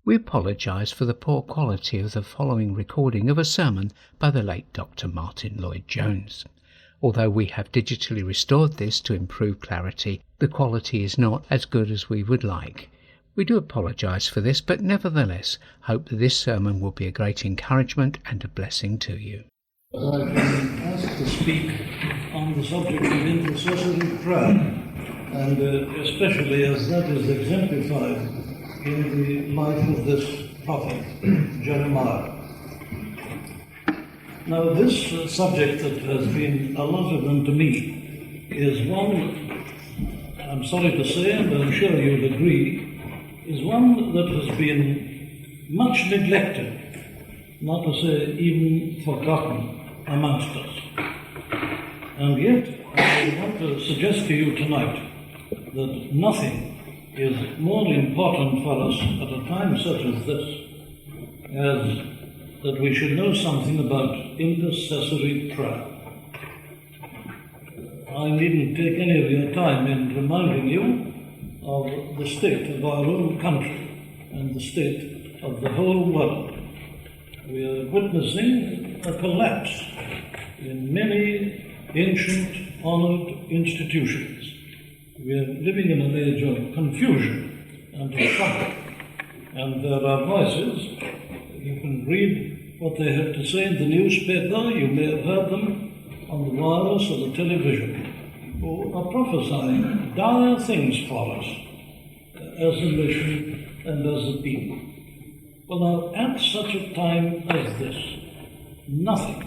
We apologise for the poor quality of the following recording of a sermon by the late Dr. Martin Lloyd-Jones. Although we have digitally restored this to improve clarity, the quality is not as good as we would like. We do apologise for this, but nevertheless hope that this sermon will be a great encouragement and a blessing to you. I've been asked to speak on the subject of intercessory prayer, and especially as that is exemplified in the life of this prophet, Jeremiah. Now, this subject that has been allotted unto me is one, I'm sorry to say, and I'm sure you'll agree, is one that has been much neglected, not to say even forgotten amongst us. And yet, I want to suggest to you tonight that nothing is more important for us at a time such as this as that we should know something about intercessory prayer. I needn't take any of your time in reminding you of the state of our own country and the state of the whole world. We are witnessing a collapse in many ancient, honored institutions. We are living in an age of confusion and of trouble. And there are voices, you can read what they have to say in the newspaper, you may have heard them on the wireless or the television, who are prophesying dire things for us as a nation and as a people. Well, now, at such a time as this, nothing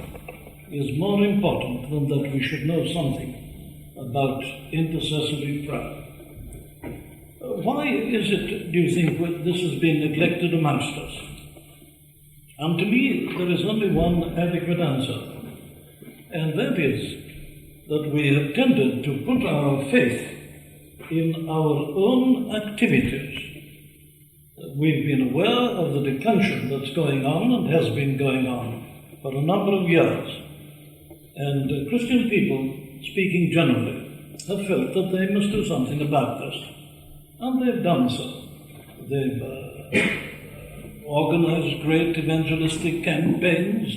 is more important than that we should know something about intercessory prayer. Why is it, do you think, this has been neglected amongst us? And to me, there is only one adequate answer, and that is that we have tended to put our faith in our own activities. We've been aware of the declension that's going on and has been going on for a number of years. And Christian people, speaking generally, have felt that they must do something about this. And they've done so. They've organized great evangelistic campaigns.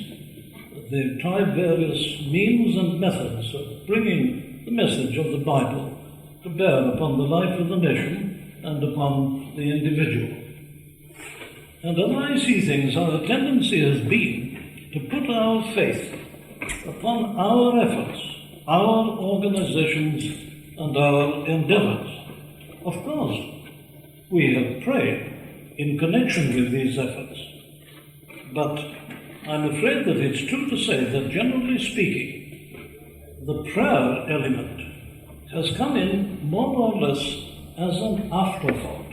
They've tried various means and methods of bringing the message of the Bible to bear upon the life of the nation and upon the individual. And as I see things, our tendency has been to put our faith upon our efforts, our organizations, and our endeavors. Of course, we have prayed in connection with these efforts, but I'm afraid that it's true to say that, generally speaking, the prayer element has come in more or less as an afterthought.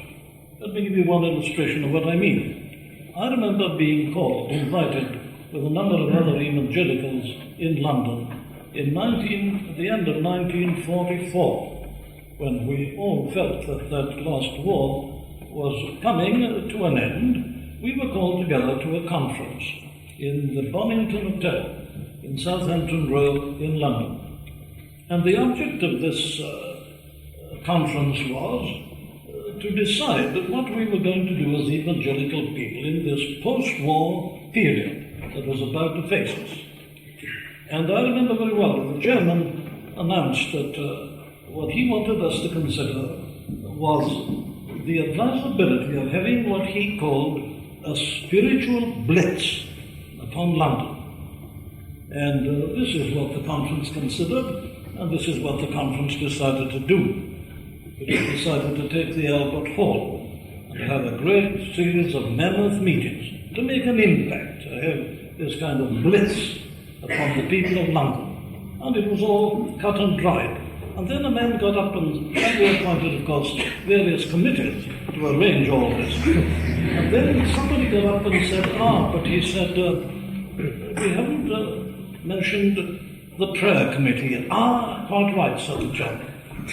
Let me give you one illustration of what I mean. I remember being invited with a number of other evangelicals in London at the end of 1944, when we all felt that that last war was coming to an end. We were called together to a conference in the Bonington Hotel in Southampton Row in London. And the object of this conference was to decide what we were going to do as evangelical people in this post-war period that was about to face us. And I remember very well that the chairman announced that what he wanted us to consider was the advisability of having what he called a spiritual blitz upon London. And this is what the conference considered, and this is what the conference decided to do. It decided to take the Albert Hall and have a great series of mammoth meetings to make an impact, to have this kind of blitz upon the people of London. And it was all cut and dried. And then a man got up and we appointed, of course, various committees to arrange all this. And then somebody got up and said, but he said, we haven't mentioned the prayer committee yet. Quite right, said the chap.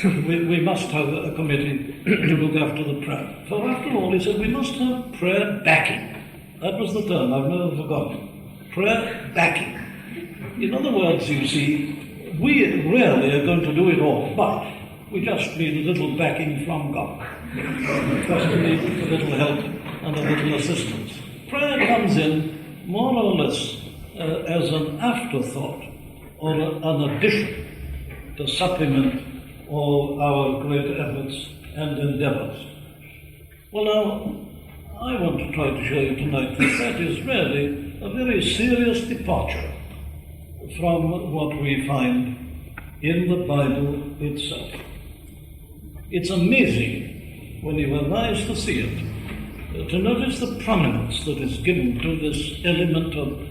We must have a committee to look after the prayer. For after all, he said, we must have prayer backing. That was the term, I've never forgotten. Prayer backing. In other words, you see, we rarely are going to do it all, but we just need a little backing from God. Just need a little help and a little assistance. Prayer comes in more or less as an afterthought or an addition to supplement all our great efforts and endeavors. Well, now, I want to try to show you tonight that that is really a very serious departure from what we find in the Bible itself. It's amazing when you have eyes to see it, to notice the prominence that is given to this element of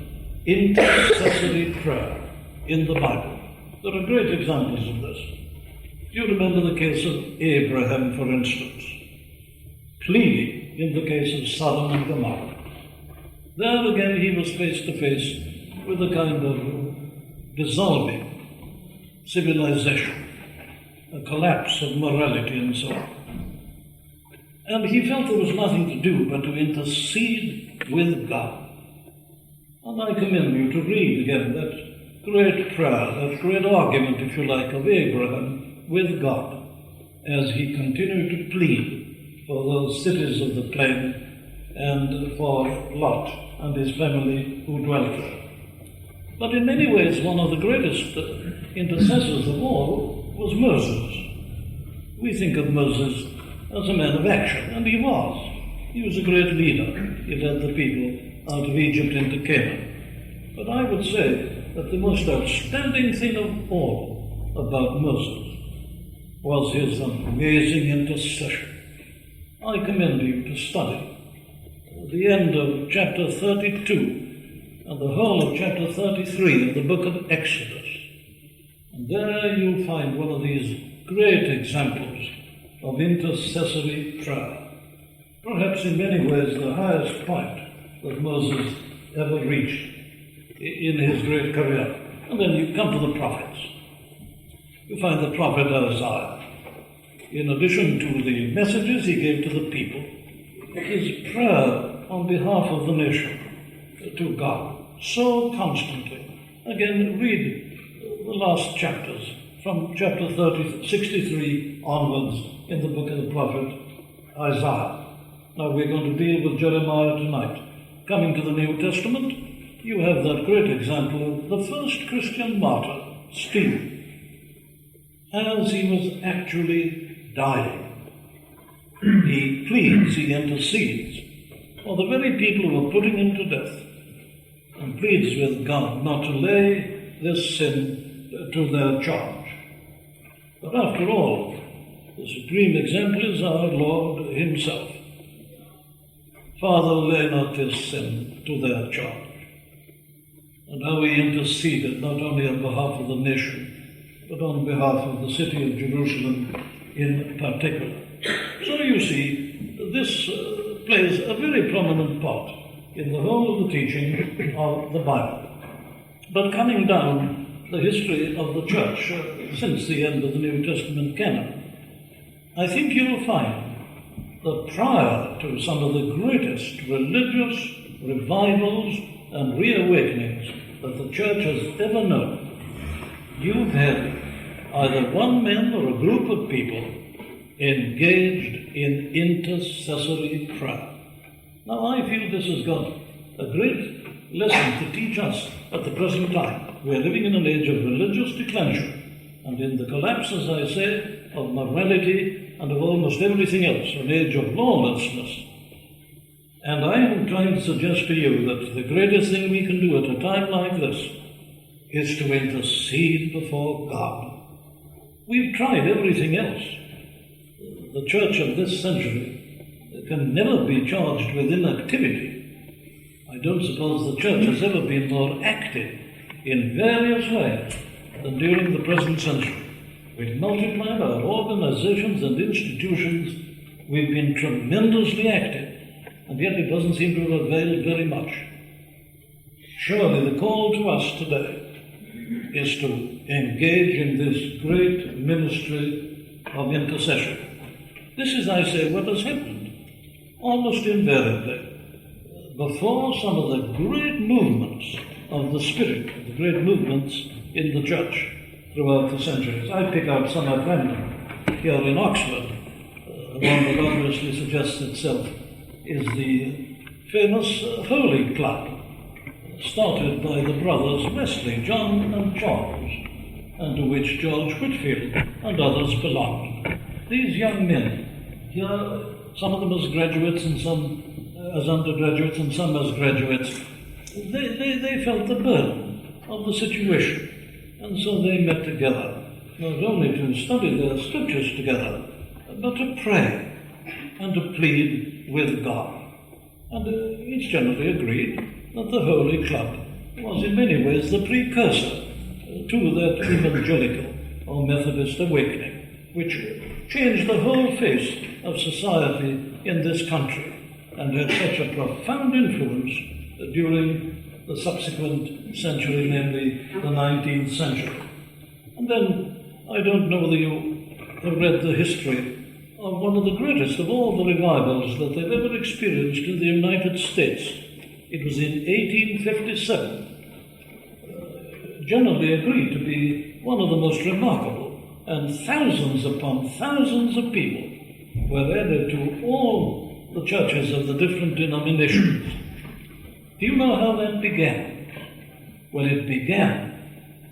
intercessory prayer in the Bible. There are great examples of this. Do you remember the case of Abraham, for instance, pleading in the case of Sodom and Gomorrah? There again he was face to face with a kind of dissolving civilization, a collapse of morality and so on. And he felt there was nothing to do but to intercede with God. And I commend you to read again that great prayer, that great argument, if you like, of Abraham with God as he continued to plead for those cities of the plain and for Lot and his family who dwelt there. But in many ways, one of the greatest intercessors of all was Moses. We think of Moses as a man of action, and he was. He was a great leader. He led the people out of Egypt into Canaan. But I would say that the most outstanding thing of all about Moses was his amazing intercession. I commend you to study the end of chapter 32 and the whole of chapter 33 of the book of Exodus. And there you'll find one of these great examples of intercessory prayer. Perhaps in many ways the highest point that Moses ever reached in his great career. And then you come to the prophets. You find the prophet Isaiah. In addition to the messages he gave to the people, his prayer on behalf of the nation to God, so constantly. Again, read the last chapters, from chapter 63 onwards in the book of the prophet Isaiah. Now we're going to deal with Jeremiah tonight. Coming to the New Testament, you have that great example of the first Christian martyr, Stephen, as he was actually dying. He pleads, he intercedes for the very people who are putting him to death, and pleads with God not to lay this sin to their charge. But after all, the supreme example is our Lord himself. Father, lay not this sin to their charge. And how he interceded not only on behalf of the nation, but on behalf of the city of Jerusalem in particular. So you see, this plays a very prominent part in the whole of the teaching of the Bible. But coming down the history of the church since the end of the New Testament canon, I think you'll find that prior to some of the greatest religious revivals and reawakenings that the church has ever known, you've had either one man or a group of people engaged in intercessory prayer. Now, I feel this has got a great lesson to teach us at the present time. We're living in an age of religious declension, and in the collapse, as I say, of morality and of almost everything else, an age of lawlessness. And I am trying to suggest to you that the greatest thing we can do at a time like this is to intercede before God. We've tried everything else. The church of this century can never be charged with inactivity. I don't suppose the church has ever been more active in various ways than during the present century. We've multiplied our organizations and institutions. We've been tremendously active, and yet it doesn't seem to have availed very much. Surely the call to us today is to engage in this great ministry of intercession. This is, I say, what has happened almost invariably. Before some of the great movements of the Spirit, the great movements in the church throughout the centuries. I pick out some at random. Here in Oxford, one that obviously suggests itself is the famous Holy Club, started by the brothers Wesley, John and Charles, and to which George Whitefield and others belonged. These young men, here some of them as graduates and some as undergraduates and some as graduates, they felt the burden of the situation, and so they met together, not only to study their scriptures together, but to pray and to plead with God. And it's generally agreed that the Holy Club was in many ways the precursor to that evangelical or Methodist awakening, which changed the whole face of society in this country and had such a profound influence during the subsequent century, namely the 19th century. And then, I don't know whether you have read the history of one of the greatest of all the revivals that they've ever experienced in the United States. It was in 1857, generally agreed to be one of the most remarkable, and thousands upon thousands of people were added to all the churches of the different denominations. Do you know how that began? Well, it began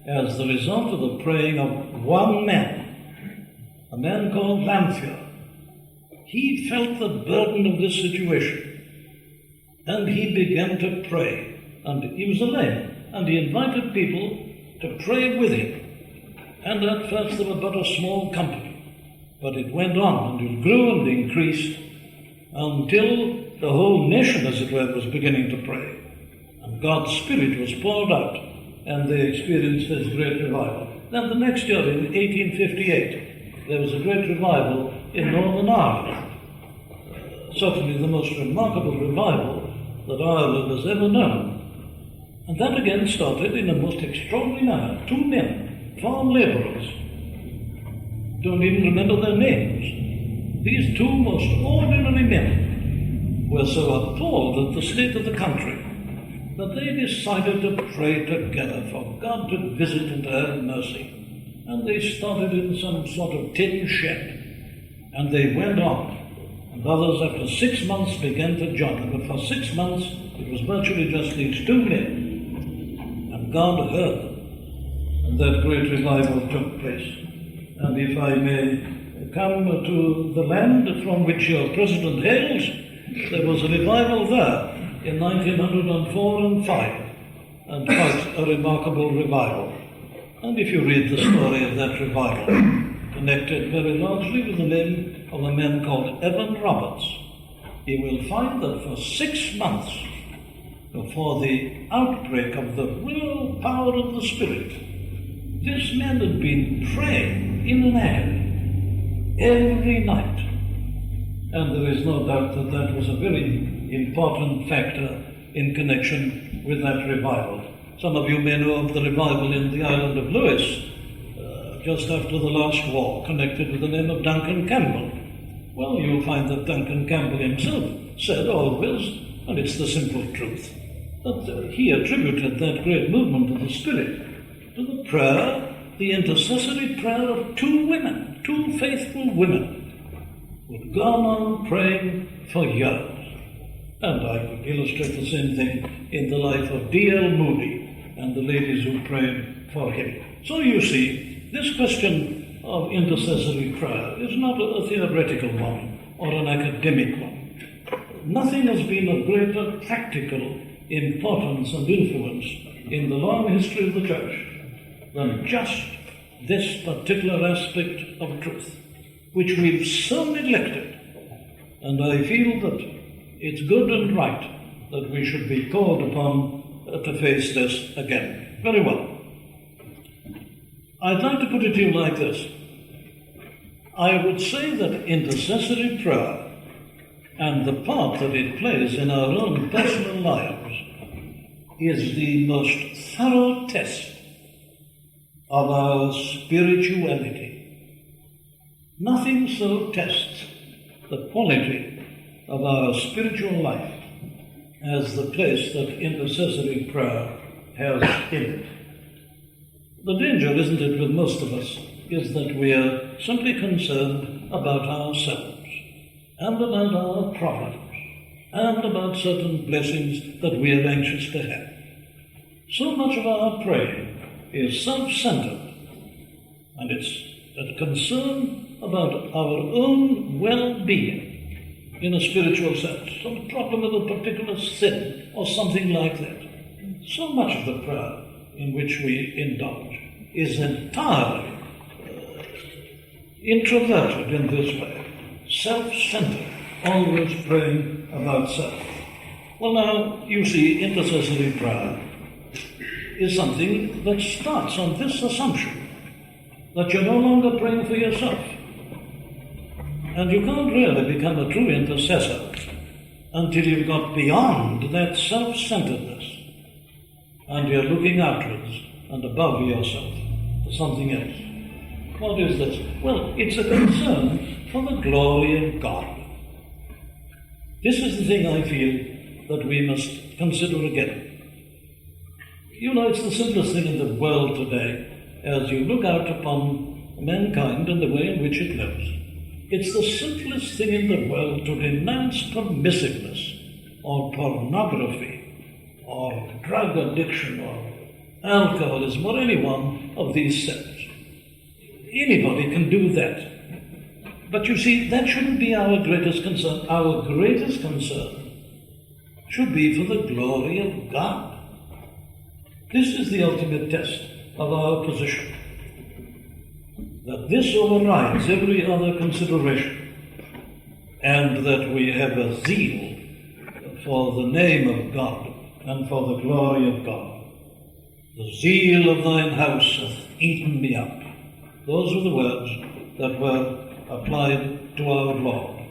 as the result of the praying of one man, a man called Lamphere. He felt the burden of this situation, and he began to pray. And he was alone, and he invited people to pray with him. And at first there were but a small company, but it went on, and it grew and increased, until the whole nation, as it were, was beginning to pray. And God's Spirit was poured out, and they experienced this great revival. Then the next year, in 1858, there was a great revival in Northern Ireland. Certainly the most remarkable revival that Ireland has ever known. And that again started in a most extraordinary manner. Two men, farm labourers, don't even remember their names. These two most ordinary men were so appalled at the state of the country that they decided to pray together for God to visit and to have mercy. And they started in some sort of tin shed, and they went on. And others, after 6 months, began to join them. But for 6 months, it was virtually just these two men. And God heard them. And that great revival took place. And if I may come to the land from which your president hails, there was a revival there in 1904 and 5, and quite a remarkable revival. And if you read the story of that revival, connected very largely with the name of a man called Evan Roberts, you will find that for 6 months before the outbreak of the real power of the Spirit, this man had been praying in an agony every night. And there is no doubt that that was a very important factor in connection with that revival. Some of you may know of the revival in the island of Lewis, just after the last war, connected with the name of Duncan Campbell. Well, you'll find that Duncan Campbell himself said always, and it's the simple truth, that he attributed that great movement of the Spirit to the prayer, the intercessory prayer of two women, two faithful women, who had gone on praying for years. And I could illustrate the same thing in the life of D.L. Moody and the ladies who prayed for him. So you see, this question of intercessory prayer is not a theoretical one or an academic one. Nothing has been of greater practical importance and influence in the long history of the Church than just this particular aspect of truth, which we've so neglected. And I feel that it's good and right that we should be called upon to face this again. Very well. I'd like to put it to you like this. I would say that intercessory prayer and the part that it plays in our own personal lives is the most thorough test of our spirituality. Nothing so tests the quality of our spiritual life as the place that intercessory prayer has in it. The danger, isn't it, with most of us, is that we are simply concerned about ourselves and about our problems and about certain blessings that we are anxious to have. So much of our praying is self-centered, and it's a concern about our own well-being in a spiritual sense, some problem with a particular sin or something like that. So much of the prayer in which we indulge is entirely introverted in this way, self-centered, always praying about self. Well, now, you see, intercessory prayer is something that starts on this assumption, that you're no longer praying for yourself. And you can't really become a true intercessor until you've got beyond that self-centeredness and you're looking outwards and above yourself to something else. What is this? Well, it's a concern for the glory of God. This is the thing I feel that we must consider again. You know, it's the simplest thing in the world today as you look out upon mankind and the way in which it lives. It's the simplest thing in the world to renounce permissiveness or pornography or drug addiction or alcoholism or any one of these sins. Anybody can do that. But you see, that shouldn't be our greatest concern. Our greatest concern should be for the glory of God. This is the ultimate test of our position. That this overrides every other consideration, and that we have a zeal for the name of God and for the glory of God. The zeal of thine house hath eaten me up. Those were the words that were applied to our Lord.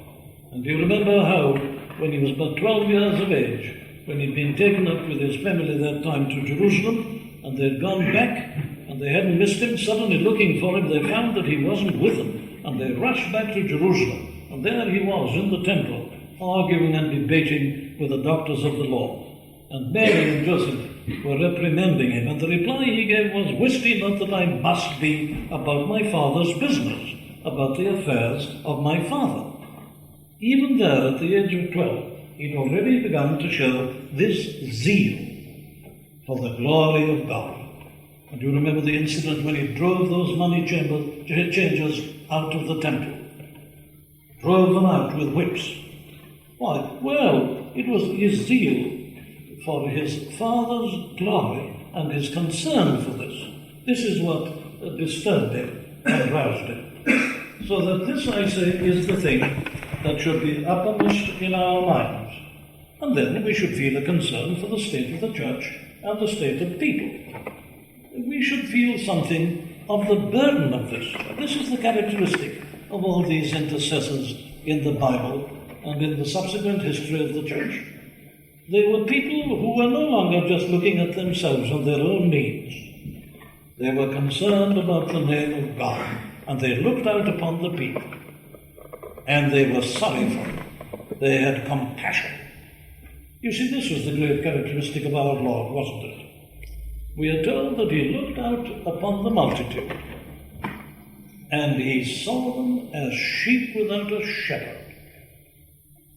And you remember how, when he was but 12 years of age, when he'd been taken up with his family that time to Jerusalem, and they'd gone back, and they hadn't missed him, suddenly looking for him, they found that he wasn't with them, and they rushed back to Jerusalem. And there he was in the temple, arguing and debating with the doctors of the law. And Mary and Joseph were reprimanding him, and the reply he gave was, "Wist ye not that I must be about my Father's business, about the affairs of my Father?" Even there, at the age of 12, he'd already begun to show this zeal for the glory of God. And you remember the incident when he drove those money changers out of the temple. Drove them out with whips. Why? Well, it was his zeal for his Father's glory and his concern for this. This is what disturbed him and roused him. So that this, I say, is the thing that should be uppermost in our minds. And then we should feel a concern for the state of the church and the state of people. We should feel something of the burden of this. This is the characteristic of all these intercessors in the Bible and in the subsequent history of the church. They were people who were no longer just looking at themselves and their own needs. They were concerned about the name of God, and they looked out upon the people, and they were sorry for them. They had compassion. You see, this was the great characteristic of our Lord, wasn't it? We are told that he looked out upon the multitude, and he saw them as sheep without a shepherd,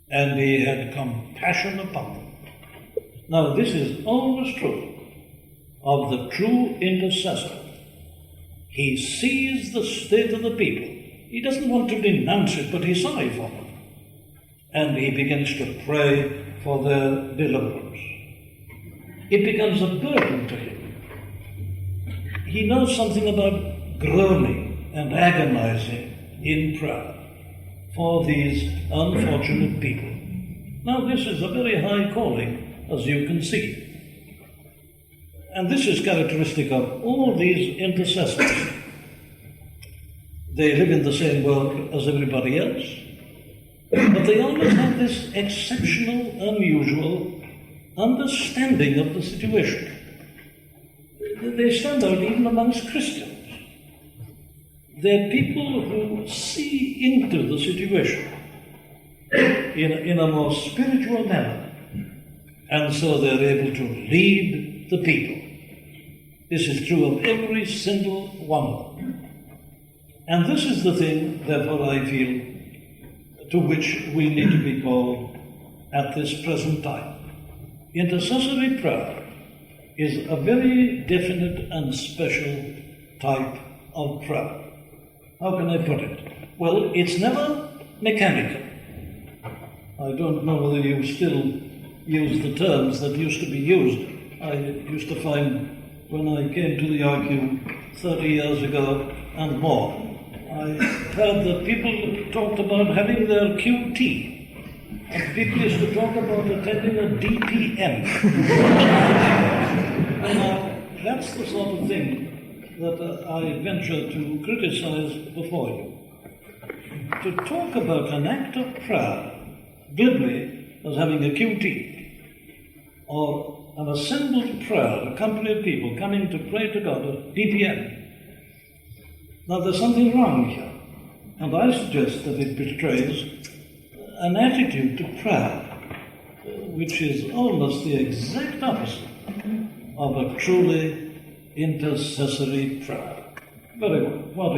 and he had compassion upon them. Now, this is always true of the true intercessor. He sees the state of the people. He doesn't want to denounce it, but he's sorry for them. And he begins to pray for their deliverance. It becomes a burden to him. He knows something about groaning and agonizing in prayer for these unfortunate people. Now, this is a very high calling, as you can see. And this is characteristic of all these intercessors. They live in the same world as everybody else, but they always have this exceptional, unusual understanding of the situation. They stand out even amongst Christians. They're people who see into the situation in a more spiritual manner, and so they're able to lead the people. This is true of every single one of them. And this is the thing, therefore, I feel, to which we need to be called at this present time. Intercessory prayer is a very definite and special type of prayer. How can I put it? Well, it's never mechanical. I don't know whether you still use the terms that used to be used. I used to find when I came to the IQ 30 years ago and more, I heard that people talked about having their QT. And people used to talk about attending a DTM. Now, that's the sort of thing that I venture to criticize before you. To talk about an act of prayer glibly as having a QT, or an assembled prayer, a company of people coming to pray to God, a DTM. Now, there's something wrong here, and I suggest that it betrays an attitude to prayer which is almost the exact opposite of a truly intercessory prayer. Very well.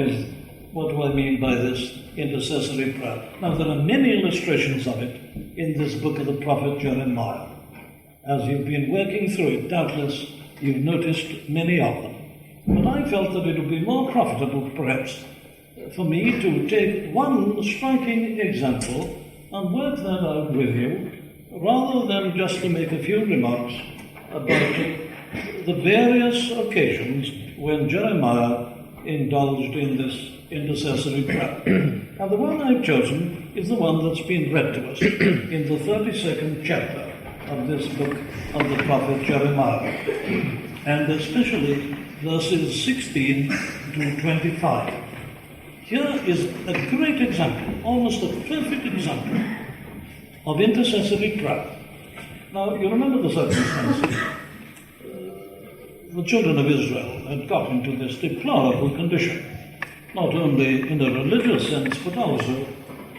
What do I mean by this intercessory prayer? Now, there are many illustrations of it in this book of the prophet Jeremiah. As you've been working through it, doubtless you've noticed many of them. But I felt that it would be more profitable, perhaps, for me to take one striking example and work that out with you, rather than just to make a few remarks about the various occasions when Jeremiah indulged in this intercessory prayer. And the one I've chosen is the one that's been read to us in the 32nd chapter of this book of the prophet Jeremiah, and especially verses 16 to 25. Here is a great example, almost a perfect example, of intercessory prayer. Now, you remember the circumstances. The children of Israel had got into this deplorable condition, not only in a religious sense, but also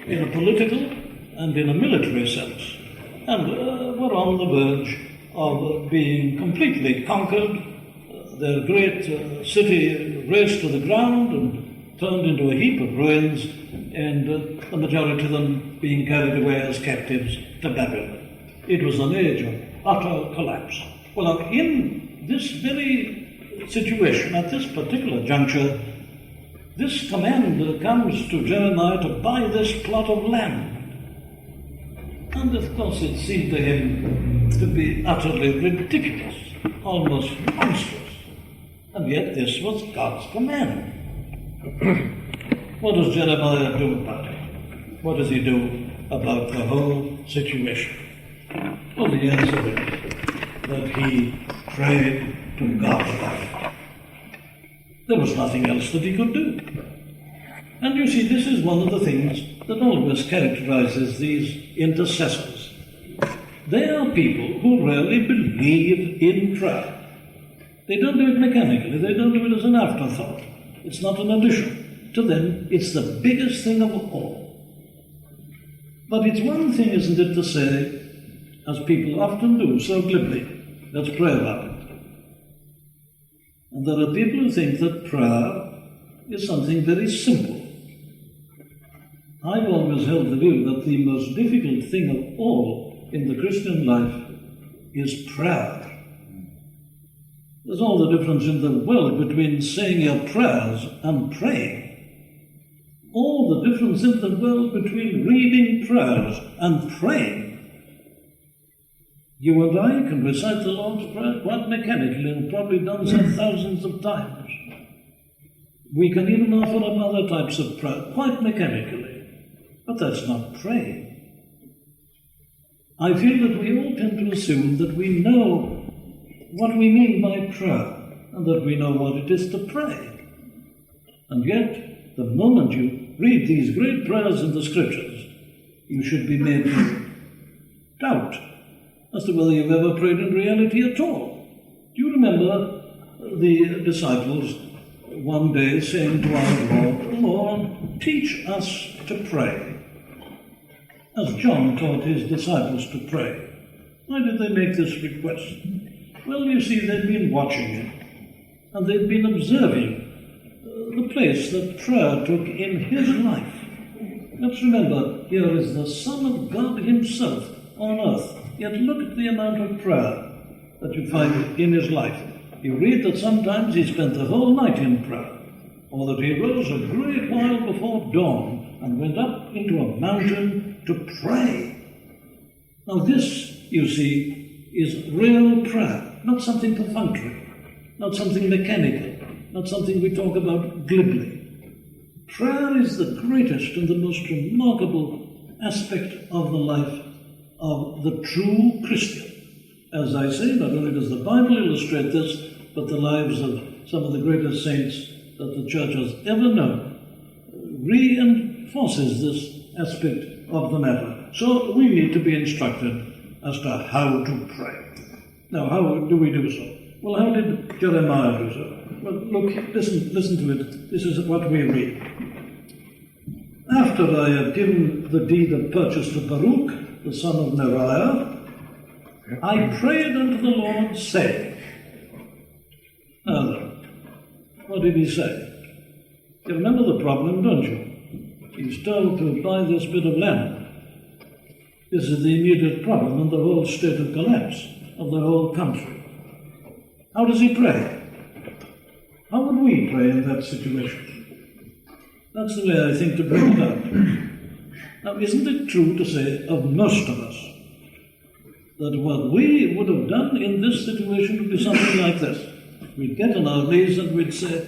in a political and in a military sense, and were on the verge of being completely conquered, their great city razed to the ground and turned into a heap of ruins, and the majority of them being carried away as captives to Babylon. It was an age of utter collapse. Well, now, in this very situation, at this particular juncture, this command comes to Jeremiah to buy this plot of land. And of course it seemed to him to be utterly ridiculous, almost monstrous. And yet this was God's command. What does Jeremiah do about it? What does he do about the whole situation? Well, the answer is that he prayed to God about it. There was nothing else that he could do. And you see, this is one of the things that always characterizes these intercessors. They are people who really believe in prayer. They don't do it mechanically. They don't do it as an afterthought. It's not an addition. To them, it's the biggest thing of all. But it's one thing, isn't it, to say, as people often do so glibly, let's pray about it. And there are people who think that prayer is something very simple. I've always held the view that the most difficult thing of all in the Christian life is prayer. There's all the difference in the world between saying your prayers and praying. All the difference in the world between reading prayers and praying. You and I can recite the Lord's Prayer quite mechanically and probably done so thousands of times. We can even offer up other types of prayer quite mechanically. But that's not praying. I feel that we all tend to assume that we know what we mean by prayer and that we know what it is to pray. And yet, the moment you read these great prayers in the Scriptures, you should be made to doubt as to whether you've ever prayed in reality at all. Do you remember the disciples one day saying to our Lord, "Lord, teach us to pray," as John taught his disciples to pray? Why did they make this request? Well, you see, they'd been watching it, and they'd been observing the place that prayer took in his life. Let's remember, here is the Son of God himself on earth. Yet look at the amount of prayer that you find in his life. You read that sometimes he spent the whole night in prayer, or that he rose a great while before dawn and went up into a mountain to pray. Now this, you see, is real prayer, not something perfunctory, not something mechanical, not something we talk about glibly. Prayer is the greatest and the most remarkable aspect of the life of the true Christian. As I say, not only does the Bible illustrate this, but the lives of some of the greatest saints that the Church has ever known reinforces this aspect of the matter. So we need to be instructed as to how to pray. Now, how do we do so? Well, how did Jeremiah do so? Well, look, listen to it. This is what we read. After I had given the deed of purchase to Baruch, the son of Neriah, I prayed unto the Lord, saying. Now then, what did he say? You remember the problem, don't you? He's told to buy this bit of land. This is the immediate problem and the whole state of collapse of the whole country. How does he pray? How would we pray in that situation? That's the way I think to bring it out. Now, isn't it true to say of most of us that what we would have done in this situation would be something like this? We'd get on our knees and we'd say,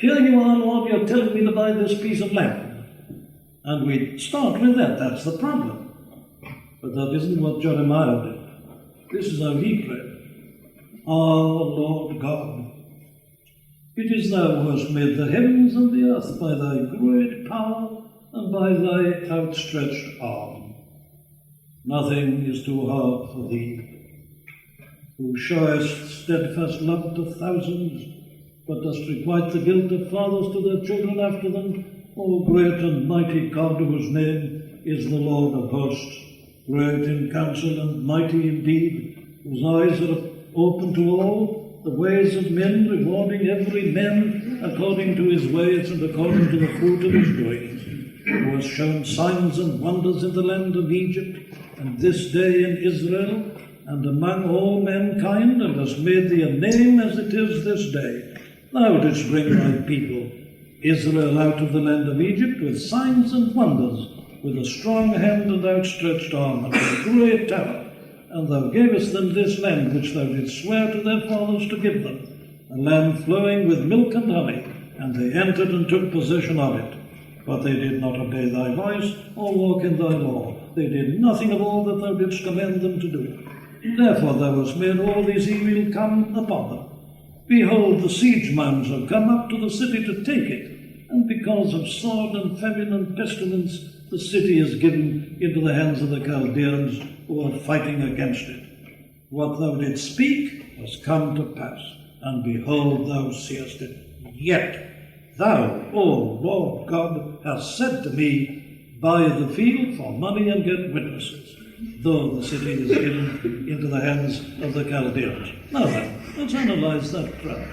here you are, Lord, you're telling me to buy this piece of land. And we'd start with that. That's the problem. But that isn't what Jeremiah did. This is how he prayed. Ah, Lord God, it is thou who hast made the heavens and the earth by thy great power and by thy outstretched arm. Nothing is too hard for thee, who showest steadfast love to thousands, but dost requite the guilt of fathers to their children after them. O great and mighty God, whose name is the Lord of hosts, great in counsel and mighty indeed, whose eyes are open to all the ways of men, rewarding every man according to his ways and according to the fruit of his doings, who has shown signs and wonders in the land of Egypt, and this day in Israel, and among all mankind, and hast made thee a name as it is this day. Thou didst bring thy people, Israel, out of the land of Egypt with signs and wonders, with a strong hand and outstretched arm, and a great tower. And thou gavest them this land which thou didst swear to their fathers to give them, a land flowing with milk and honey, and they entered and took possession of it. But they did not obey thy voice, or walk in thy law. They did nothing of all that thou didst command them to do. Therefore thou hast made all these evil come upon them. Behold, the siege mounds have come up to the city to take it, and because of sword and famine and pestilence, the city is given into the hands of the Chaldeans, who are fighting against it. What thou didst speak has come to pass, and behold, thou seest it. Yet thou, O Lord God, hast said to me, buy the field for money and get witnesses, though the city is given into the hands of the Chaldeans. Now then, let's analyze that prayer.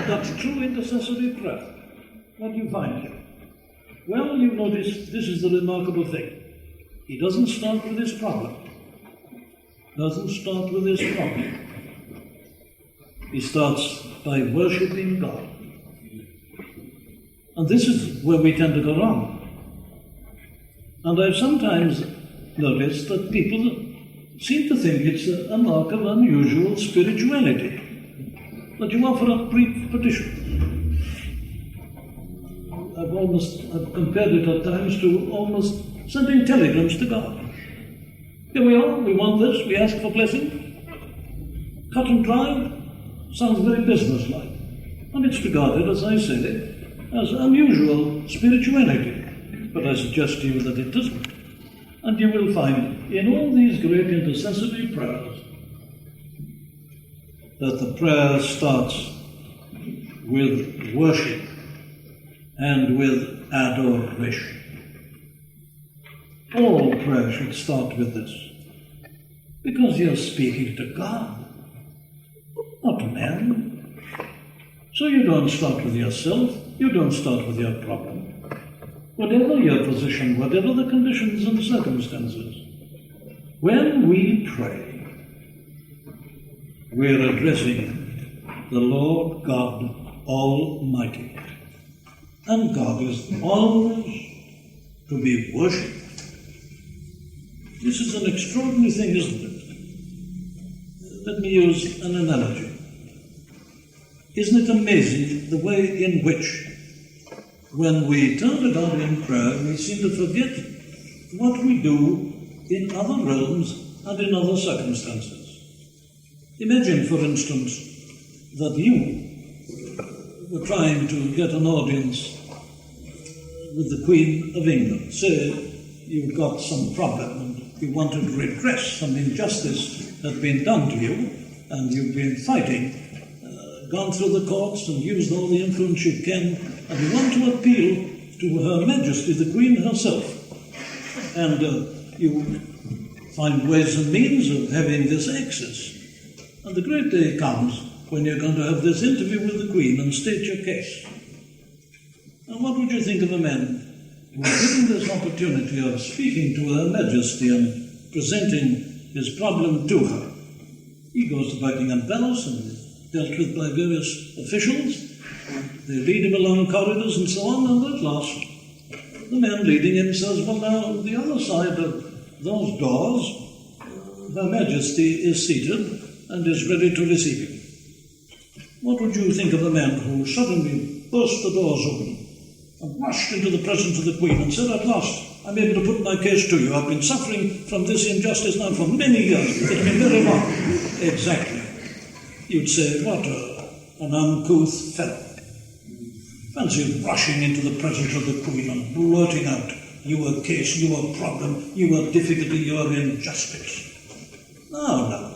That's true intercessory prayer. What do you find here? Well, you notice this is the remarkable thing. He doesn't start with his problem. He starts by worshipping God. And this is where we tend to go wrong. And I've sometimes noticed that people seem to think it's a mark of unusual spirituality, that you offer up brief petitions. I've compared it at times to almost sending telegrams to God. Here we are, we want this, we ask for blessing. Cut and dry, sounds very businesslike. And it's regarded, as I say, as unusual spirituality. But I suggest to you that it isn't. And you will find in all these great intercessory prayers that the prayer starts with worship and with adoration. All prayer should start with this, because you're speaking to God, not to man. So you don't start with yourself, you don't start with your problem. Whatever your position, whatever the conditions and circumstances, When we pray, we're addressing the Lord God Almighty. And God is always to be worshipped. This is an extraordinary thing, isn't it? Let me use an analogy. Isn't it amazing the way in which, when we turn to God in prayer, we seem to forget what we do in other realms and in other circumstances? Imagine, for instance, that you were trying to get an audience with the Queen of England. Say you've got some problem and you wanted to redress some injustice that had been done to you, and you've been fighting, gone through the courts and used all the influence you can, and you want to appeal to Her Majesty, the Queen herself. And you find ways and means of having this access. And the great day comes when you're going to have this interview with the Queen and state your case. And what would you think of a man who was given this opportunity of speaking to Her Majesty and presenting his problem to her? He goes to Buckingham Palace and is dealt with by various officials. They lead him along corridors and so on, and at last the man leading him says, well, now, on the other side of those doors, Her Majesty is seated and is ready to receive him. What would you think of a man who suddenly burst the doors open and rushed into the presence of the Queen and said, at last, I'm able to put my case to you. I've been suffering from this injustice now for many years. It's been very long. Exactly. You'd say, what an uncouth fellow. Fancy rushing into the presence of the Queen and blurting out your case, your problem, your difficulty, your injustice. No.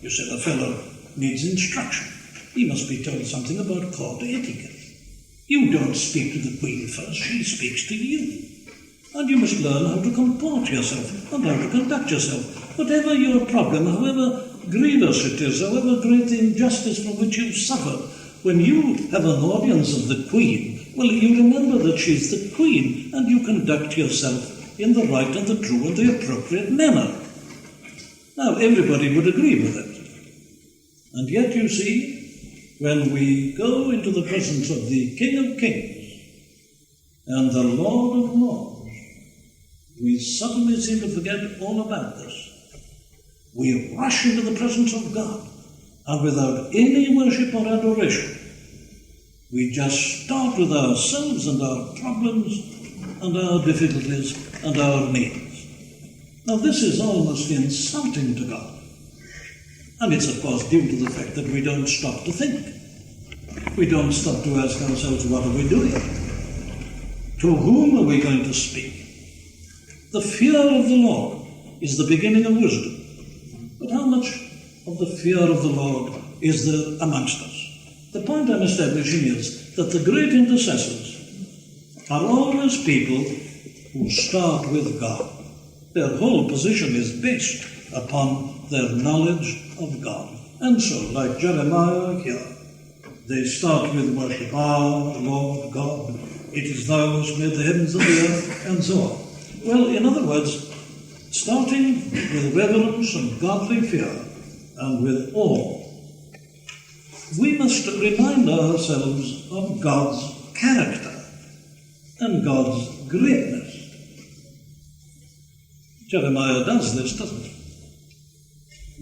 You say the fellow needs instruction. He must be told something about court etiquette. You don't speak to the Queen first, she speaks to you. And you must learn how to comport yourself and how to conduct yourself. Whatever your problem, however grievous it is, however great the injustice from which you suffer, when you have an audience of the Queen, well, you remember that she's the Queen, and you conduct yourself in the right and the true and the appropriate manner. Now, everybody would agree with it. And yet, you see, when we go into the presence of the King of Kings and the Lord of Lords, we suddenly seem to forget all about this. We rush into the presence of God, and without any worship or adoration, we just start with ourselves and our problems and our difficulties and our needs. Now, this is almost insulting to God. And it's, of course, due to the fact that we don't stop to think. We don't stop to ask ourselves, what are we doing? To whom are we going to speak? The fear of the Lord is the beginning of wisdom. But how much of the fear of the Lord is there amongst us? The point I'm establishing is that the great intercessors are always people who start with God. Their whole position is based upon their knowledge of God. And so, like Jeremiah here, they start with worship. Ah, Lord God, it is thou who hast made the heavens and the earth, and so on. Well, in other words, starting with reverence and godly fear and with awe, we must remind ourselves of God's character and God's greatness. Jeremiah does this, doesn't he?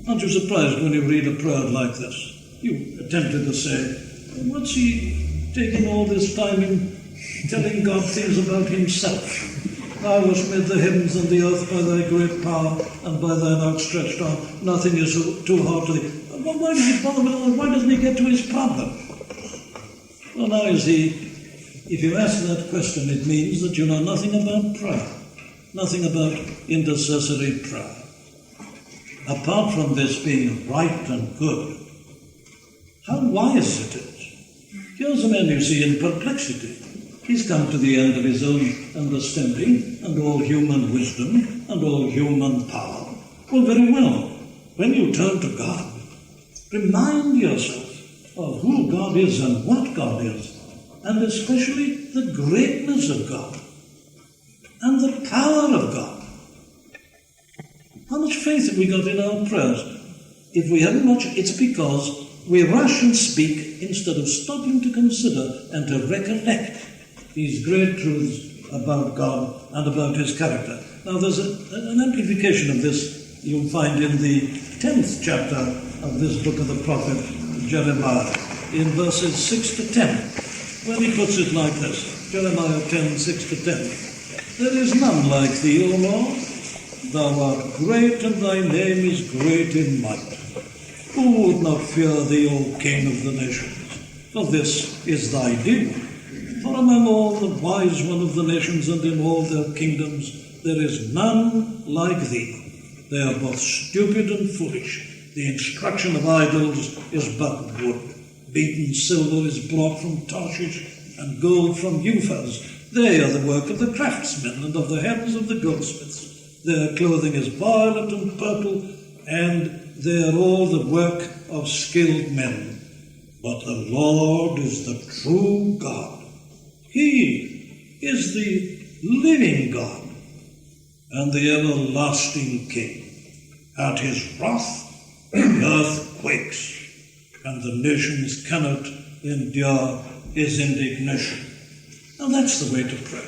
Aren't you surprised when you read a prayer like this? You attempted to say, what's he taking all this time in telling God things about himself? Thou hast made the heavens and the earth by thy great power and by thine outstretched arm. Nothing is too hard to thee. Why does he bother with all that? Why doesn't he get to his problem? Well, now, you see, if you ask that question, it means that you know nothing about prayer, nothing about intercessory prayer. Apart from this being right and good, how wise it is. Here's a man you see in perplexity. He's come to the end of his own understanding and all human wisdom and all human power. Well, very well. When you turn to God, remind yourself of who God is and what God is, and especially the greatness of God and the power of God. How much faith have we got in our prayers? If we haven't much, it's because we rush and speak instead of stopping to consider and to recollect these great truths about God and about his character. Now there's an amplification of this you'll find in the 10th chapter of this book of the prophet Jeremiah, in verses 6 to 10, where he puts it like this, Jeremiah 10, 6 to 10. There is none like thee, O Lord. Thou art great, and thy name is great in might. Who would not fear thee, O King of the nations? For this is thy due. For among all the wise one of the nations and in all their kingdoms, there is none like thee. They are both stupid and foolish. The instruction of idols is but wood. Beaten silver is brought from Tarshish, and gold from Euphaz. They are the work of the craftsmen and of the hands of the goldsmiths. Their clothing is violet and purple, and they are all the work of skilled men. But the Lord is the true God. He is the living God and the everlasting King. At his wrath the earth quakes, and the nations cannot endure his indignation. Now that's the way to pray.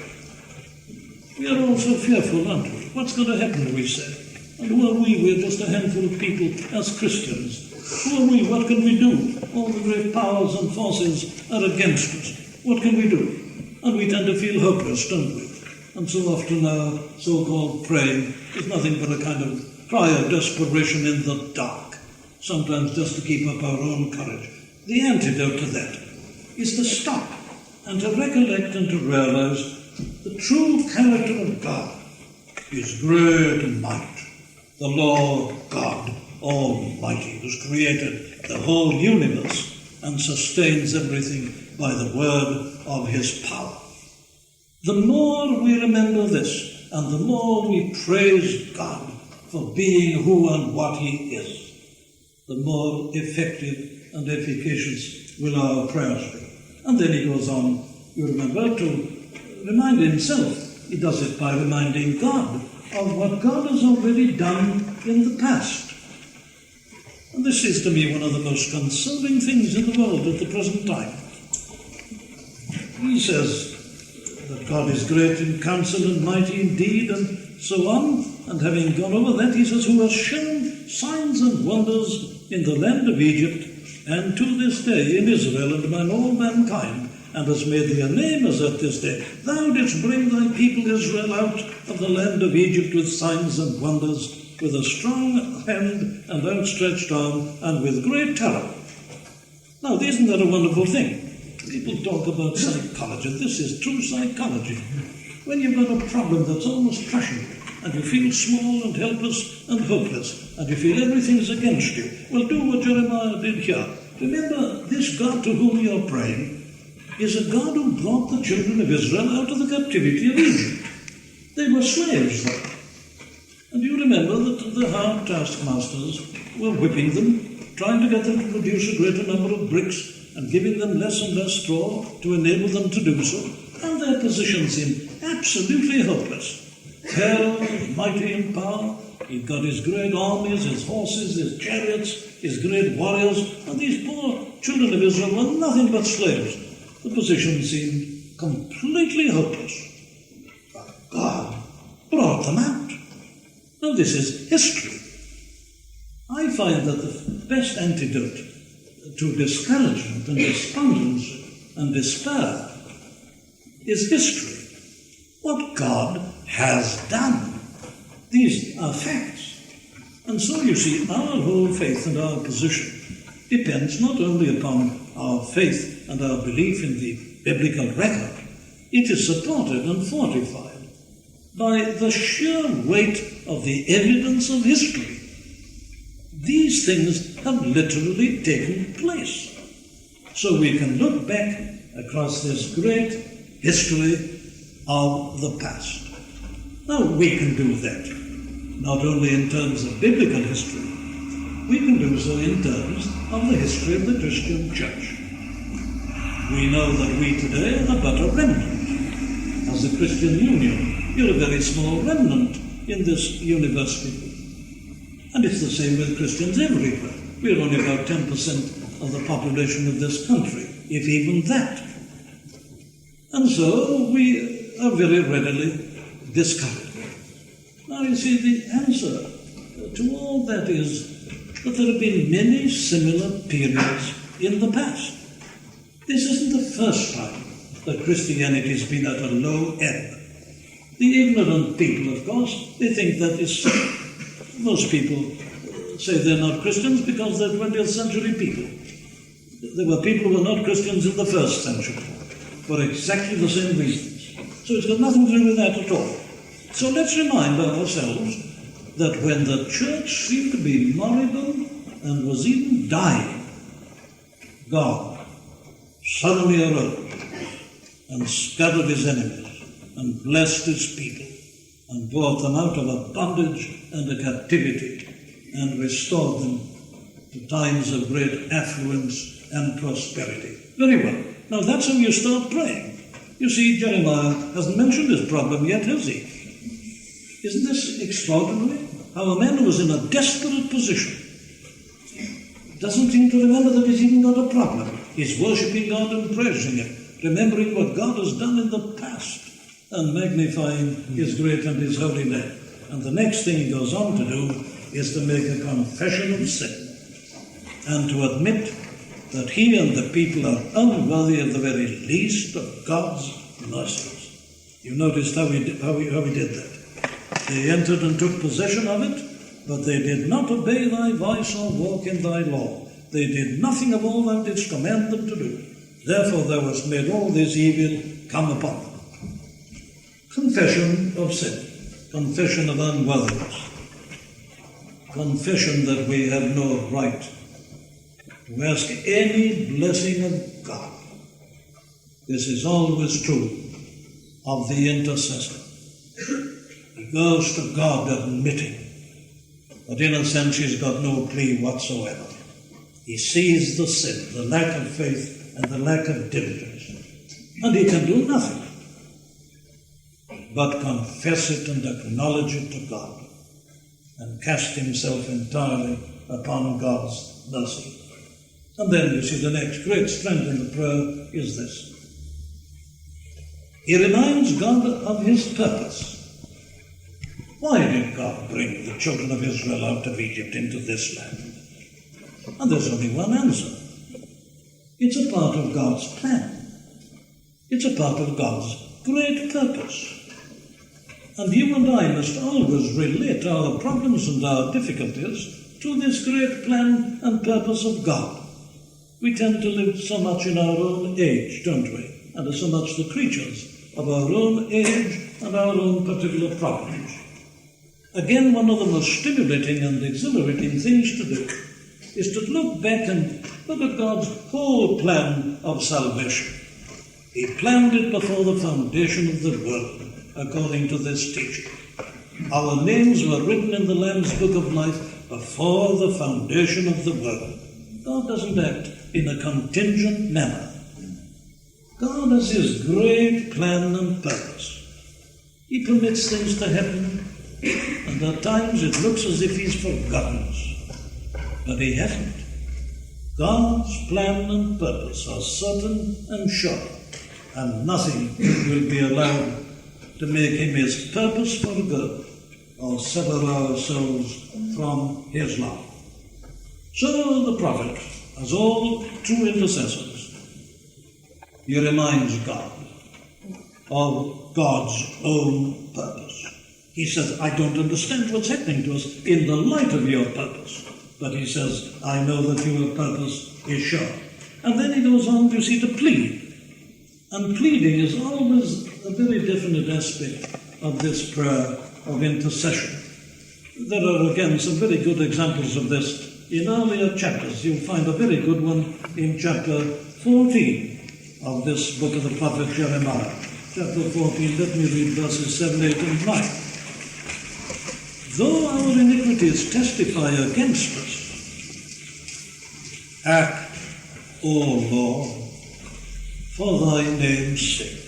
We are all so fearful, aren't we? What's going to happen, we say? And who are we? We're just a handful of people as Christians. Who are we? What can we do? All the great powers and forces are against us. What can we do? And we tend to feel hopeless, don't we? And so often our so-called praying is nothing but a kind of cry of desperation in the dark, sometimes just to keep up our own courage. The antidote to that is to stop and to recollect and to realize the true character of God is great and might. The Lord God Almighty, who's created the whole universe and sustains everything by the word of his power. The more we remember this, and the more we praise God for being who and what he is, the more effective and efficacious will our prayers be. And then he goes on, you remember, to remind himself. He does it by reminding God of what God has already done in the past. And this is to me one of the most consoling things in the world at the present time. He says that God is great in counsel and mighty in deed, and so on. And having gone over that, he says, who has shown signs and wonders in the land of Egypt, and to this day in Israel and among all mankind, and has made thee a name as at this day. Thou didst bring thy people Israel out of the land of Egypt with signs and wonders, with a strong hand and outstretched arm, and with great terror. Now, isn't that a wonderful thing? People talk about psychology. This is true psychology. When you've got a problem that's almost crushing you, and you feel small and helpless and hopeless, and you feel everything's against you, well, do what Jeremiah did here. Remember, this God to whom you're praying is a God who brought the children of Israel out of the captivity of Egypt. They were slaves then. And you remember that the hard taskmasters were whipping them, trying to get them to produce a greater number of bricks, and giving them less and less straw to enable them to do so, and their position seemed absolutely hopeless. Pharaoh was mighty in power. He'd got his great armies, his horses, his chariots, his great warriors, and these poor children of Israel were nothing but slaves. The position seemed completely hopeless. But God brought them out. Now this is history. I find that the best antidote to discouragement and despondency and despair is history. What God has done. These are facts. And so you see, our whole faith and our position depends not only upon our faith and our belief in the biblical record, it is supported and fortified by the sheer weight of the evidence of history. These things have literally taken place. So we can look back across this great history of the past. Now, we can do that, not only in terms of biblical history, we can do so in terms of the history of the Christian church. We know that we today are but a remnant. As a Christian Union, you're a very small remnant in this university. And it's the same with Christians everywhere. We're only about 10% of the population of this country, if even that. And so we are very readily discouraged. Now you see, the answer to all that is that there have been many similar periods in the past. This isn't the first time that Christianity has been at a low ebb. The ignorant people, of course, they think that is so. Most people say they're not Christians because they're 20th century people. There were people who were not Christians in the first century for exactly the same reasons. So it's got nothing to do with that at all. So let's remind ourselves that when the church seemed to be moribund and was even dying, God suddenly arose and scattered his enemies and blessed his people and brought them out of a bondage and a captivity and restored them to times of great affluence and prosperity. Very well. Now that's how you start praying. You see, Jeremiah hasn't mentioned this problem yet, has he? Isn't this extraordinary? How a man who was in a desperate position doesn't seem to remember that he's even got a problem. He's worshipping God and praising him, remembering what God has done in the past and magnifying his great and his holy name. And the next thing he goes on to do is to make a confession of sin and to admit that he and the people are unworthy of the very least of God's mercies. You noticed how he did that. They entered and took possession of it, but they did not obey thy voice or walk in thy law. They did nothing of all thou didst command them to do. Therefore thou hast made all this evil come upon them. Confession of sin, confession of unworthiness, confession that we have no right to ask any blessing of God. This is always true of the intercessor. He goes to God admitting that in a sense he's got no plea whatsoever. He sees the sin, the lack of faith and the lack of diligence, and he can do nothing but confess it and acknowledge it to God and cast himself entirely upon God's mercy. And then you see the next great strength in the prayer is this. He reminds God of his purpose. Why did God bring the children of Israel out of Egypt into this land? And there's only one answer. It's a part of God's plan. It's a part of God's great purpose. And you and I must always relate our problems and our difficulties to this great plan and purpose of God. We tend to live so much in our own age, don't we? And are so much the creatures of our own age and our own particular problems. Again, one of the most stimulating and exhilarating things to do is to look back and look at God's whole plan of salvation. He planned it before the foundation of the world, according to this teaching. Our names were written in the Lamb's Book of Life before the foundation of the world. God doesn't act in a contingent manner. God has his great plan and purpose. He permits things to happen, and at times it looks as if he's forgotten us. But he hasn't. God's plan and purpose are certain and sure, and nothing will be allowed to make him his purpose for good or sever our souls from his love. So the prophet, as all true intercessors, he reminds God of God's own purpose. He says, I don't understand what's happening to us in the light of your purpose. But he says, I know that your purpose is sure. And then he goes on, you see, to plead. And pleading is always a very definite aspect of this prayer of intercession. There are, again, some very good examples of this in earlier chapters. You'll find a very good one in chapter 14 of this book of the prophet Jeremiah. Chapter 14, let me read verses 7, 8, and 9. Though our iniquities testify against us, act, O Lord, for thy name's sake.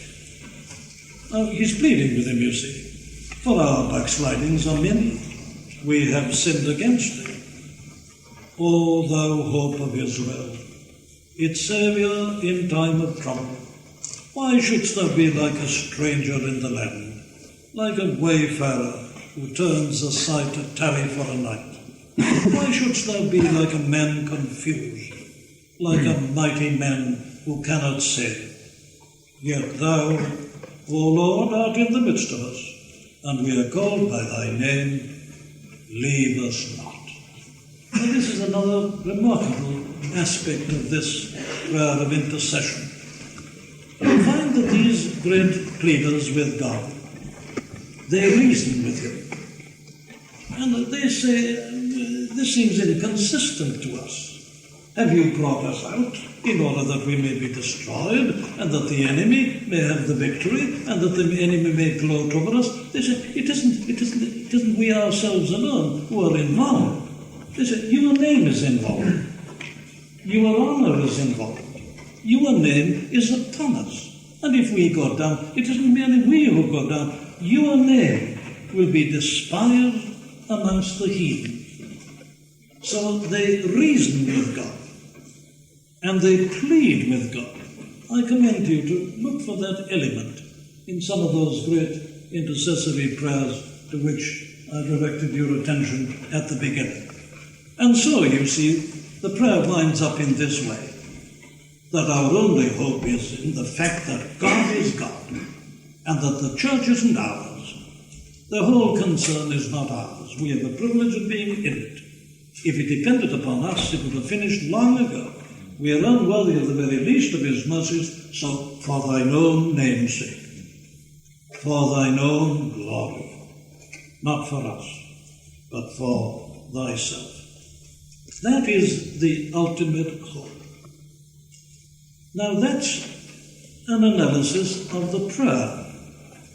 Now, he's pleading with him, you see, for our backslidings are many, we have sinned against thee. O thou hope of Israel, its Saviour in time of trouble, why shouldst thou be like a stranger in the land, like a wayfarer who turns aside to tarry for a night? Why shouldst thou be like a man confused, like a mighty man who cannot say? Yet thou, O Lord, art in the midst of us, and we are called by thy name. Leave us not. Now, this is another remarkable aspect of this prayer of intercession. You find that these great pleaders with God, they reason with him. And they say, this seems inconsistent to us. Have you brought us out in order that we may be destroyed, and that the enemy may have the victory, and that the enemy may gloat over us? They say, it isn't we ourselves alone who are involved. They say, your name is involved. Your honor is involved. Your name is upon us. And if we go down, it isn't merely we who go down. Your name will be despised amongst the heathen. So they reason with God, and they plead with God. I commend you to look for that element in some of those great intercessory prayers to which I directed your attention at the beginning. And so, you see, the prayer winds up in this way, that our only hope is in the fact that God is God, and that the church isn't ours. The whole concern is not ours. We have the privilege of being in it. If it depended upon us, it would have finished long ago. We are unworthy of the very least of his mercies, so for thine own name's sake, for thine own glory, not for us, but for thyself. That is the ultimate hope. Now that's an analysis of the prayer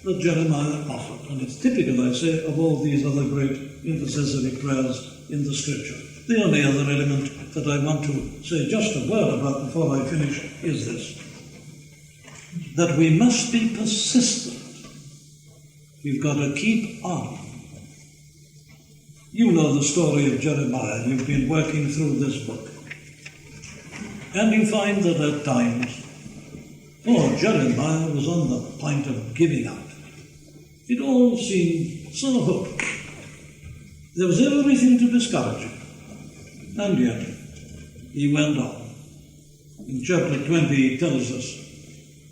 that Jeremiah offered, and it's typical, I say, of all these other great intercessory prayers in the Scripture. The only other element that I want to say just a word about before I finish is this, that we must be persistent. We've got to keep on. You know the story of Jeremiah. You've been working through this book. And you find that at times, poor Jeremiah was on the point of giving up. It all seemed so hopeless. There was everything to discourage him. And yet, he went on. In chapter 20, he tells us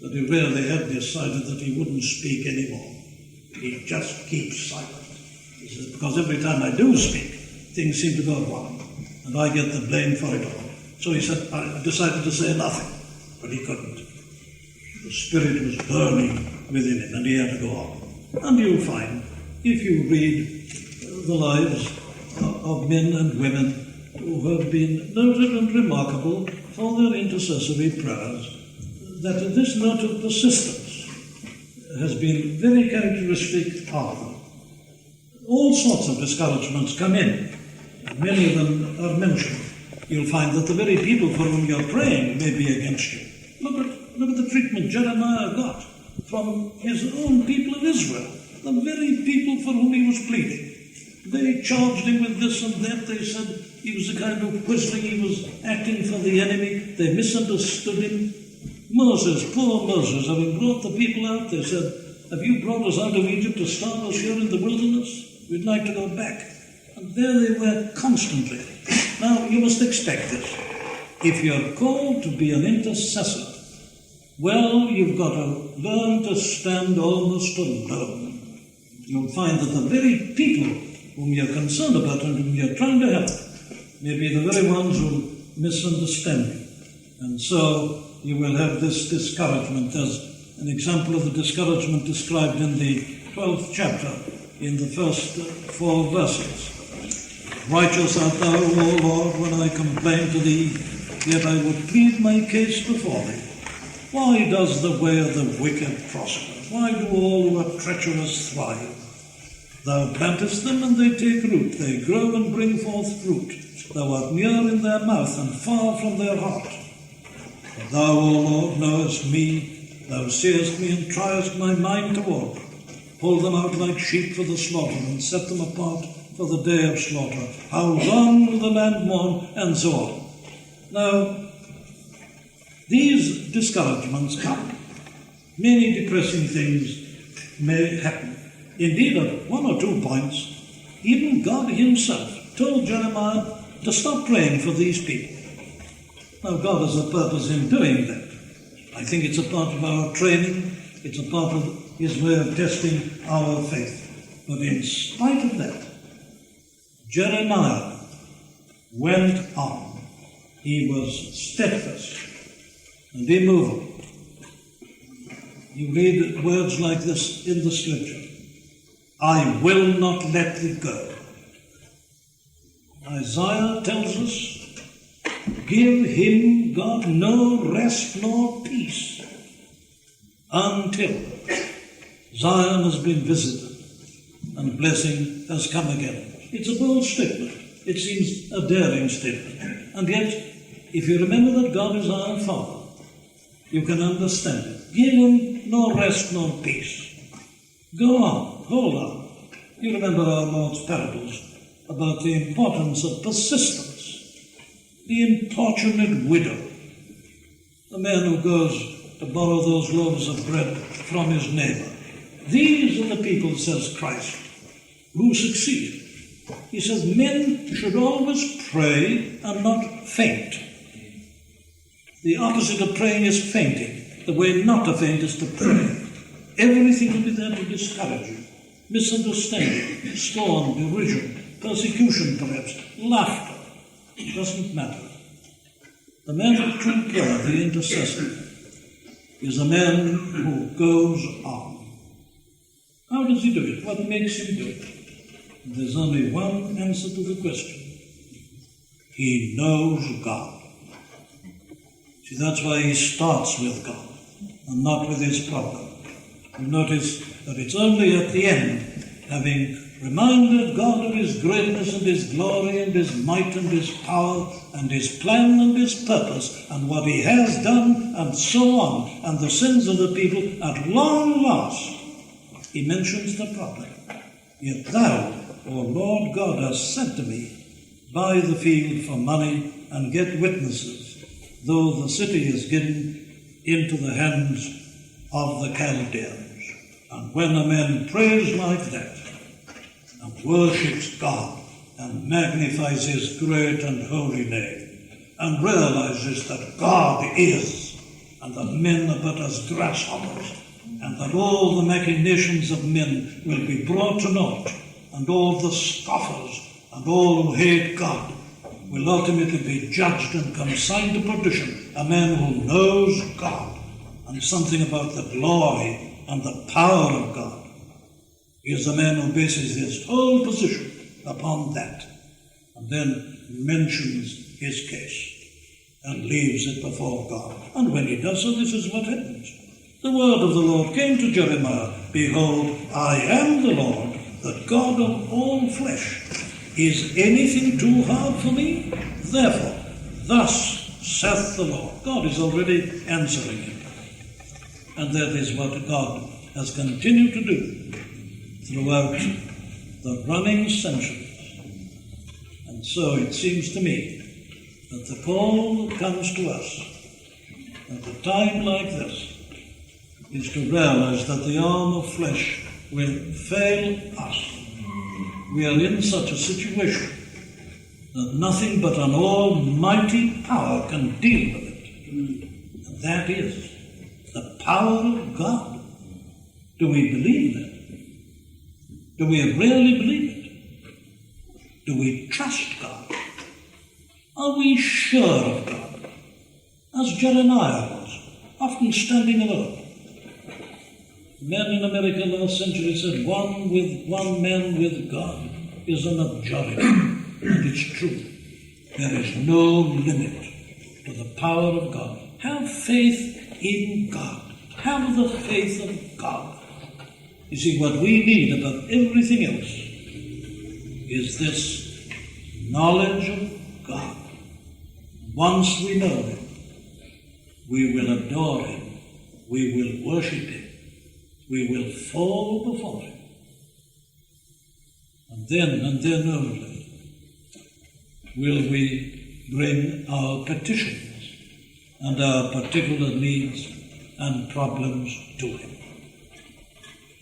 that he really had decided that he wouldn't speak anymore. He just keeps silent. He says, because every time I do speak, things seem to go wrong, and I get the blame for it all. So he said, I decided to say nothing, but he couldn't. The Spirit was burning within him, and he had to go on. And you'll find, if you read the lives of men and women who have been noted and remarkable for their intercessory prayers, that this note of persistence has been very characteristic of them. All sorts of discouragements come in, and many of them are mentioned. You'll find that the very people for whom you're praying may be against you. Look at the treatment Jeremiah got from his own people of Israel, the very people for whom he was pleading. They charged him with this and that. They said he was a kind of quisling, he was acting for the enemy. They misunderstood him. Moses, poor Moses, having brought the people out, they said, have you brought us out of Egypt to starve us here in the wilderness? We'd like to go back. And there they were constantly. Now, you must expect this. If you're called to be an intercessor, well, you've got to learn to stand almost alone. You'll find that the very people whom you're concerned about and whom you're trying to help may be the very ones who misunderstand you. And so you will have this discouragement as an example of the discouragement described in the 12th chapter in the first 4 verses. Righteous art thou, O Lord, when I complain to thee, yet I would plead my case before thee. Why does the way of the wicked prosper? Why do all who are treacherous thrive? Thou plantest them, and they take root. They grow and bring forth fruit. Thou art near in their mouth, and far from their heart. For thou, O Lord, knowest me. Thou seest me, and triest my mind toward. Pull them out like sheep for the slaughter, and set them apart for the day of slaughter. How long will the land mourn, and so on. Now, these discouragements come. Many depressing things may happen. Indeed, at one or two points, even God himself told Jeremiah to stop praying for these people. Now, God has a purpose in doing that. I think it's a part of our training. It's a part of his way of testing our faith. But in spite of that, Jeremiah went on. He was steadfast and immovable. You read words like this in the scripture. I will not let thee go. Isaiah tells us, give him, God, no rest nor peace until Zion has been visited and blessing has come again. It's a bold statement. It seems a daring statement. And yet, if you remember that God is our Father, you can understand it. Give him no rest nor peace. Go on, hold on. You remember our Lord's parables about the importance of persistence. The importunate widow, the man who goes to borrow those loaves of bread from his neighbor. These are the people, says Christ, who succeed. He says men should always pray and not faint. The opposite of praying is fainting. The way not to faint is to pray. Everything will be there to discourage you. Misunderstanding, scorn, derision, persecution perhaps, laughter. It doesn't matter. The man of true prayer, the intercessor, is a man who goes on. How does he do it? What makes him do it? There's only one answer to the question. He knows God. See, that's why he starts with God and not with his problem. You notice that it's only at the end, having reminded God of his greatness and his glory and his might and his power and his plan and his purpose and what he has done and so on, and the sins of the people, at long last, he mentions the problem. Yet thou, O Lord God, hast sent to me, buy the field for money and get witnesses, though the city is given into the hands of the Chaldeans. And when a man prays like that, and worships God, and magnifies his great and holy name, and realizes that God is, and that men are but as grasshoppers, and that all the machinations of men will be brought to naught, and all the scoffers and all who hate God will ultimately be judged and consigned to perdition. A man who knows God and something about the glory and the power of God is a man who bases his whole position upon that, and then mentions his case and leaves it before God. And when he does so, this is what happens. The word of the Lord came to Jeremiah, behold, I am the Lord, the God of all flesh. Is anything too hard for me? Therefore, thus saith the Lord. God is already answering him. And that is what God has continued to do throughout the running centuries. And so it seems to me that the call that comes to us at a time like this is to realize that the arm of flesh will fail us. We are in such a situation that nothing but an almighty power can deal with it. And that is the power of God. Do we believe that? Do we really believe it? Do we trust God? Are we sure of God? As Jeremiah was, often standing alone. Men in America last century said one man with God is a majority. And it's true. There is no limit to the power of God. Have faith in God. Have the faith of God. You see, what we need above everything else is this knowledge of God. Once we know Him, we will adore Him. We will worship Him. We will fall before Him. And and then only, will we bring our petitions and our particular needs and problems to him.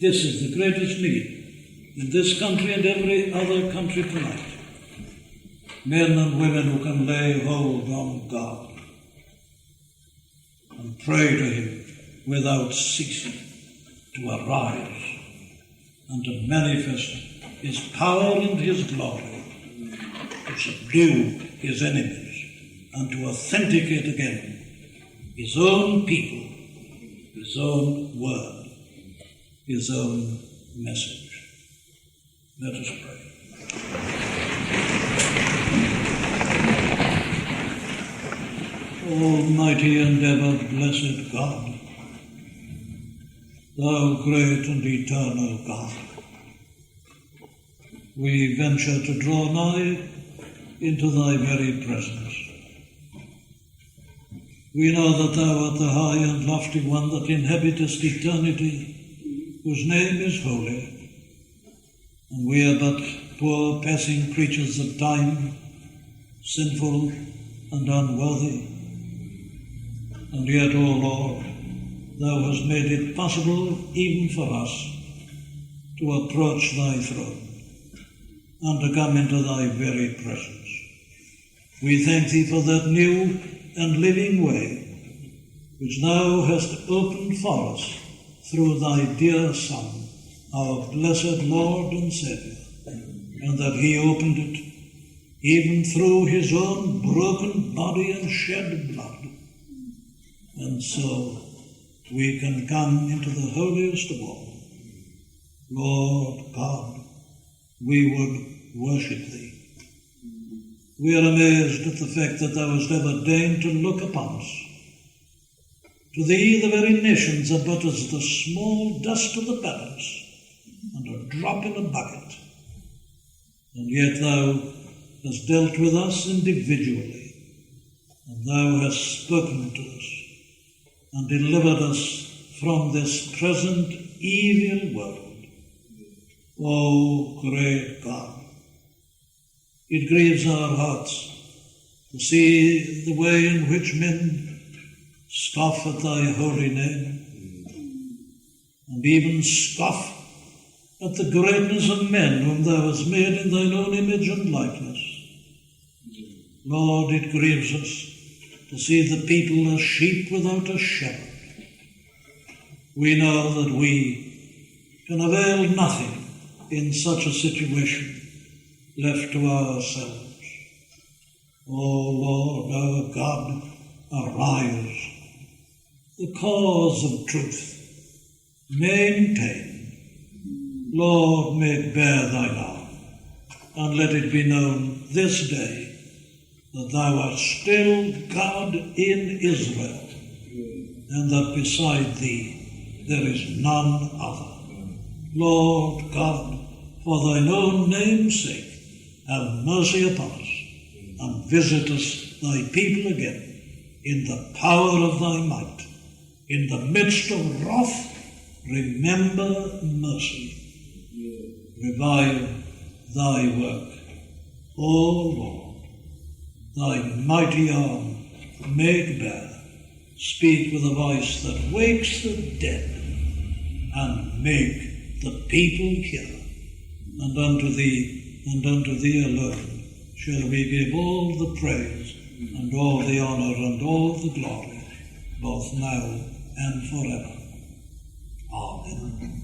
This is the greatest need in this country and every other country tonight. Men and women who can lay hold on God and pray to him without ceasing to arise and to manifest his power and his glory, to subdue his enemies and to authenticate again his own people, his own word, his own message. Let us pray. Almighty and ever blessed God, thou great and eternal God, we venture to draw nigh into thy very presence. We know that thou art the high and lofty one that inhabitest eternity, whose name is holy, and we are but poor passing creatures of time, sinful and unworthy. And yet, O Lord, thou hast made it possible even for us to approach thy throne and to come into thy very presence. We thank thee for that new and living way which thou hast opened for us through thy dear Son, our blessed Lord and Saviour, and that he opened it even through his own broken body and shed blood. And so we can come into the holiest of all. Lord God, we would worship thee. We are amazed at the fact that thou hast ever deigned to look upon us. To thee the very nations are but as the small dust of the balance and a drop in a bucket. And yet thou hast dealt with us individually, and thou hast spoken to us and delivered us from this present evil world. O great God, it grieves our hearts to see the way in which men scoff at thy holy name, and even scoff at the greatness of men whom thou hast made in thine own image and likeness. Lord, it grieves us to see the people as sheep without a shepherd. We know that we can avail nothing in such a situation left to ourselves. O Lord, our God, arise. The cause of truth maintain. Lord, make bare thine arm, and let it be known this day that thou art still God in Israel, and that beside thee there is none other. Lord God, for thine own name's sake, have mercy upon us, and visit us, thy people, again, in the power of thy might. In the midst of wrath, remember mercy. Revive thy work. O Lord, thy mighty arm make bare, speak with a voice that wakes the dead, and make the people hear. And unto thee alone shall we give all the praise, and all the honor, and all the glory, both now and forever. Amen.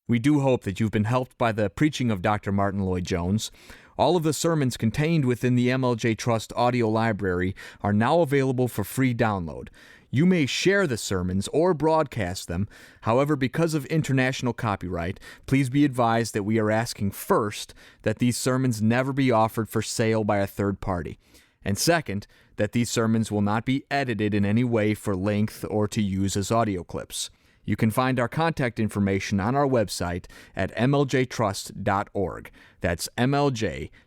We do hope that you've been helped by the preaching of Dr. Martyn Lloyd-Jones. All of the sermons contained within the MLJ Trust audio library are now available for free download. You may share the sermons or broadcast them. However, because of international copyright, please be advised that we are asking first that these sermons never be offered for sale by a third party. And second, that these sermons will not be edited in any way for length or to use as audio clips. You can find our contact information on our website at mljtrust.org. That's mljtrust.org.